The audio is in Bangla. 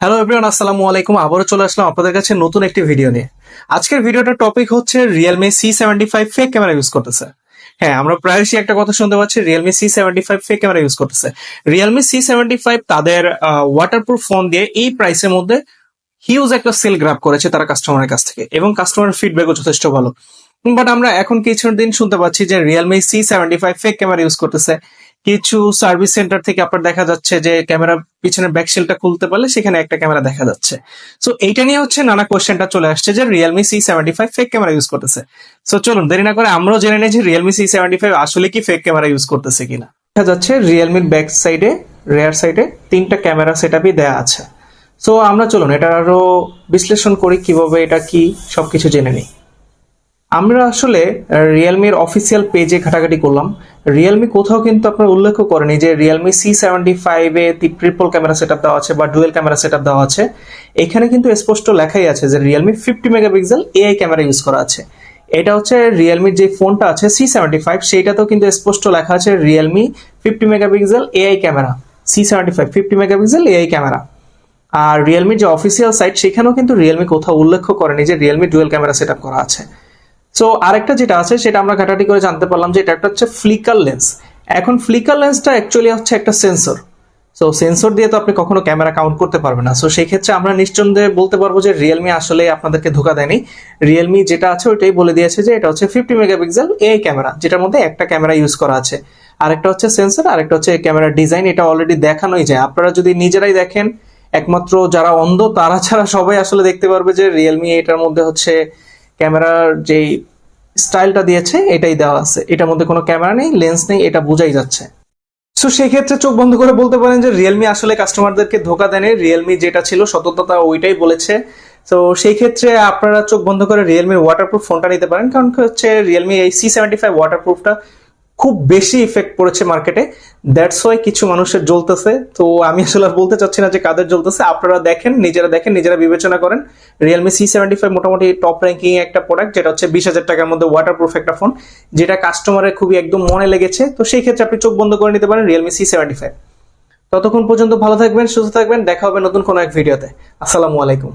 হ্যালো এভরিওয়ান, আসসালামু আলাইকুম। আবারও চলে আসলাম আপনাদের কাছে নতুন একটি ভিডিও নিয়ে। আজকের ভিডিওটার টপিক হচ্ছে Realme C75 fake camera use করতেছে। হ্যাঁ, আমরা প্রায়শই একটা কথা শুনতে পাচ্ছি, Realme C75 fake camera use করতেছে। রিয়েলমি C75 তাদের ওয়াটারপ্রুফ ফোন দিয়ে এই প্রাইসের মধ্যে হিউজ একটা সেল গ্রাব করেছে তারা কাস্টমারের কাছ থেকে, এবং কাস্টমারের ফিডব্যাকও যথেষ্ট ভালো। বাট আমরা এখন কিছুদিন শুনতে পাচ্ছি যে Realme C75 fake camera use করতেছে। কিছু সার্ভিস সেন্টার থেকে আপনার দেখা যাচ্ছে যে ক্যামেরা পিছনে ব্যাকশেলটা খুলতে পারলে সেখানে একটা ক্যামেরা দেখা যাচ্ছে। সো এইটা নিয়ে হচ্ছে নানা কোয়েশ্চেনটা চলে আসছে যে Realme C75 fake camera use করতেছে। সো চলুন দেরি না করে আমরাও জেনে নিই যে রিয়েলমি C75 আসলে কি ফেক ক্যামেরা ইউজ করতেছে কিনা। দেখা যাচ্ছে রিয়েলমির ব্যাক সাইডে, রেয়ার সাইডে তিনটা ক্যামেরা সেটআপই দেয়া আছে। সো আমরা চলুন এটা আরো বিশ্লেষণ করি কিভাবে এটা কি সবকিছু জেনে নিই। আমরা আসলে রিয়েলমির অফিসিয়াল পেজে ঘাটাঘাটি করলাম। রিয়েলমি কোথাও কিন্তু আপনার উল্লেখ করেনি যে রিয়েলমি C75 এ ট্রিপল ক্যামেরা সেটআপ দেওয়া আছে বা ডুয়েল ক্যামেরা সেটআপ দেওয়া আছে। এখানে কিন্তু স্পষ্ট লেখাই আছে যে Realme 50 megapixel AI camera use করা আছে। এটা হচ্ছে রিয়েলমির যে ফোনটা আছে C75, সেইটাতেও কিন্তু স্পষ্ট লেখা আছে Realme 50 megapixel AI camera. C75 50 megapixel AI camera. আর রিয়েলমির যে অফিসিয়াল সাইট সেখানেও কিন্তু রিয়েলমি কোথাও উল্লেখ করেনি যে রিয়েলমি ডুয়েল ক্যামেরা সেটআপ করা আছে। সো আরেকটা যেটা আছে সেটা আমরা ঘাটাঘাটি করে জানতে পারলাম যে এটা একটা হচ্ছে ফ্লিকার লেন্স। এখন ফ্লিকার লেন্সটা অ্যাকচুয়ালি হচ্ছে একটা সেন্সর। সো সেন্সর দিয়ে তো আপনি কখনো ক্যামেরা কাউন্ট করতে পারবেন না। সো সেই ক্ষেত্রে আমরা নিঃসন্দেহে বলতে পারবো যে রিয়েলমি আসলে আপনাদেরকে ধোকা দেয়নি। রিয়েলমি যেটা আছে ওইটাই বলে দিয়েছে যে এটা হচ্ছে 50 মেগাপিক্সেল এআই ক্যামেরা, যেটার মধ্যে একটা ক্যামেরা ইউজ করা আছে, আরেকটা হচ্ছে সেন্সর, আরেকটা হচ্ছে ক্যামেরার ডিজাইন। এটা অলরেডি দেখানোই যায়, আপনারা যদি নিজেরাই দেখেন, একমাত্র যারা অন্ধ তারা ছাড়া সবাই আসলে দেখতে পারবে যে রিয়েলমি এটার মধ্যে হচ্ছে ক্যামেরার যেই স্টাইলটা দিয়েছে এটাই দেওয়া আছে, এটার মধ্যে কোনো ক্যামেরা নেই, লেন্স নেই, এটা বোঝাই যাচ্ছে। সো সেই ক্ষেত্রে চোখ বন্ধ করে বলতে পারেন যে রিয়েলমি আসলে কাস্টমারদেরকে ধোকা দেয়নি। রিয়েলমি যেটা ছিল সততা ওইটাই বলেছে। তো সেই ক্ষেত্রে আপনারা চোখ বন্ধ করে রিয়েলমির ওয়াটারপ্রুফ ফোনটা নিতে পারেন, কারণ হচ্ছে রিয়েলমি এই C75 ওয়াটারপ্রুফটা খুব বেশি ইফেক্ট পড়েছে মার্কেটে। দ্যাটস ওয়াই কিছু মানুষের জ্বলতেছে। তো আমি আসলে আর বলতে চাচ্ছি না যে কাদের জ্বলতেছে, আপনারা দেখেন, নিজেরা বিবেচনা করেন। রিয়েলমি C75 মোটামুটি টপ র্যাঙ্কিং একটা প্রোডাক্ট, যেটা হচ্ছে 20,000 টাকার মধ্যে ওয়াটারপ্রুফ একটা ফোন, যেটা কাস্টমারের খুবই একদম মনে লেগেছে। তো সেই ক্ষেত্রে আপনি চোখ বন্ধ করে নিতে পারেন রিয়েলমি C75। ততক্ষণ পর্যন্ত ভালো থাকবেন, সুস্থ থাকবেন, দেখা হবে নতুন কোনো এক ভিডিওতে। আসসালামু আলাইকুম।